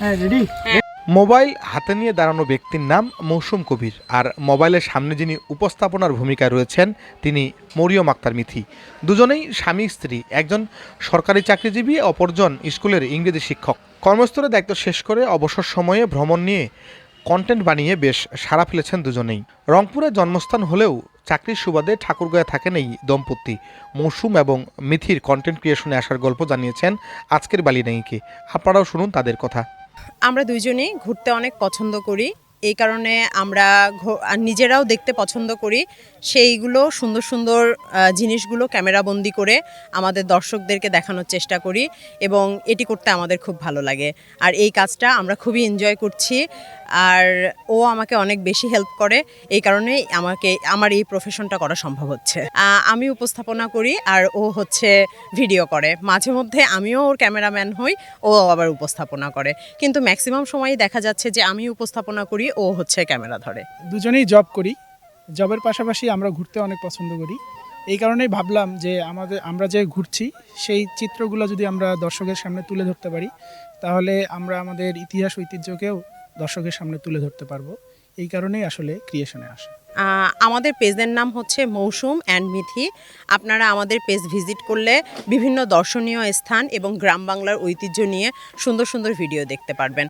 হ্যাঁ, ready. Mobile হাতে নিয়ে দাঁড়ানো ব্যক্তির নাম মৌসুম কবির, আর মোবাইলের সামনে যিনি উপস্থাপনার ভূমিকায় রয়েছেন তিনি মরিয়ম আক্তার মিথি। দুজনেই স্বামী স্ত্রী, একজন সরকারি চাকরিজীবী, অপরজন স্কুলের ইংরেজি শিক্ষক। কর্মস্থলে দায়িত্ব শেষ করে অবসর সময়ে ভ্রমণ নিয়ে কন্টেন্ট বানিয়ে বেশ সাড়া ফেলেছেন দুজনেই। রংপুরে জন্মস্থান হলেও চাকরির সুবাদে ঠাকুরগাঁয়ে থাকেন এই দম্পতি। মৌসুম এবং মিথির কন্টেন্ট ক্রিয়েশনে আসার গল্প জানিয়েছেন আজকের বালিনায়িকে। আপনারাও শুনুন তাদের কথা। আমরা দুইজনেই ঘুরতে অনেক পছন্দ করি, এই কারণে আমরা নিজেরাও দেখতে পছন্দ করি। সেইগুলো সুন্দর সুন্দর জিনিসগুলো ক্যামেরাবন্দি করে আমাদের দর্শকদেরকে দেখানোর চেষ্টা করি এবং এটি করতে আমাদের খুব ভালো লাগে। আর এই কাজটা আমরা খুবই এনজয় করছি। আর ও আমাকে অনেক বেশি হেল্প করে, এই কারণেই আমার এই প্রফেশনটা করা সম্ভব হচ্ছে। আমি উপস্থাপনা করি আর ও হচ্ছে ভিডিও করে। মাঝে মধ্যে আমিও ওর ক্যামেরাম্যান হই, ও আবার উপস্থাপনা করে, কিন্তু ম্যাক্সিমাম সময়ই দেখা যাচ্ছে যে আমি উপস্থাপনা করি, ও হচ্ছে ক্যামেরা ধরে। দুজনেই জব করি। জবের পাশাপাশি আমরা ঘুরতে অনেক পছন্দ করি। এই কারণেই ভাবলাম যে আমরা যে ঘুরছি সেই চিত্রগুলো যদি আমরা দর্শকের সামনে তুলে ধরতে পারি, তাহলে আমরা আমাদের ইতিহাস ঐতিহ্যকেও দর্শকের সামনে তুলে ধরতে পারবো। এই কারণেই আসলে ক্রিয়েশনে আসে। আমাদের পেজের নাম হচ্ছে মৌসুম অ্যান্ড মিথি। আপনারা আমাদের পেজ ভিজিট করলে বিভিন্ন দর্শনীয় স্থান এবং গ্রাম বাংলার ঐতিহ্য নিয়ে সুন্দর সুন্দর ভিডিও দেখতে পারবেন।